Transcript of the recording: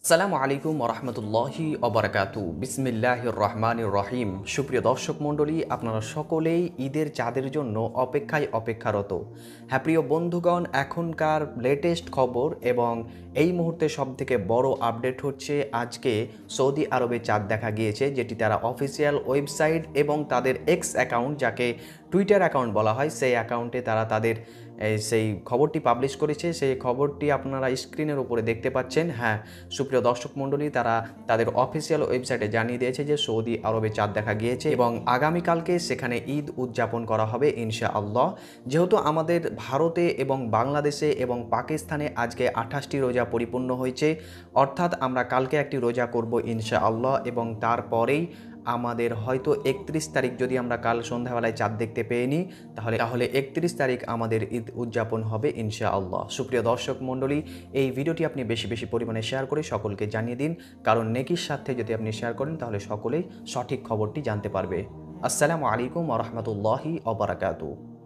আসসালামু আলাইকুম ওরহমতুল্লাহি অবরাকাতু বিসমিল্লাহির রহমানির রহিম। সুপ্রিয় দর্শক মণ্ডলী, আপনারা সকলেই ঈদের চাঁদের জন্য অপেক্ষারত। হ্যাঁ প্রিয় বন্ধুগণ, এখনকার লেটেস্ট খবর এবং এই মুহূর্তে সবথেকে বড় আপডেট হচ্ছে আজকে সৌদি আরবে চাঁদ দেখা গিয়েছে, যেটি তারা অফিসিয়াল ওয়েবসাইট এবং তাদের এক্স অ্যাকাউন্ট, যাকে টুইটার অ্যাকাউন্ট বলা হয়, সেই অ্যাকাউন্টে তারা তাদের সেই খবরটি পাবলিশ করেছে। সেই খবরটি আপনারা স্ক্রিনের উপরে দেখতে পাচ্ছেন। হ্যাঁ সুপ্রিয় দর্শক মণ্ডলী, তারা তাদের অফিসিয়াল ওয়েবসাইটে জানিয়ে দিয়েছে যে সৌদি আরবে চাঁদ দেখা গিয়েছে এবং আগামীকালকে সেখানে ঈদ উদযাপন করা হবে ইনশাআল্লাহ। যেহেতু আমাদের ভারতে এবং বাংলাদেশে এবং পাকিস্তানে আজকে 28টি রোজা পরিপূর্ণ হয়েছে, অর্থাৎ আমরা কালকে একটি রোজা করব ইনশাআল্লাহ এবং তারপরেই আমাদের হয়তো 31 তারিখ, যদি আমরা কাল সন্ধ্যাবেলায় চাঁদ দেখতে পেয়ে নিই, তাহলে 31 তারিখ আমাদের ঈদ উদযাপন হবে ইনশাআল্লাহ। সুপ্রিয় দর্শক মণ্ডলী, এই ভিডিওটি আপনি বেশি বেশি পরিমাণে শেয়ার করে সকলকে জানিয়ে দিন, কারণ নেকির সাথে যদি আপনি শেয়ার করেন তাহলে সকলেই সঠিক খবরটি জানতে পারবে। আসসালামু আলাইকুম ওয়া রাহমাতুল্লাহি ওয়া বারাকাতুহু।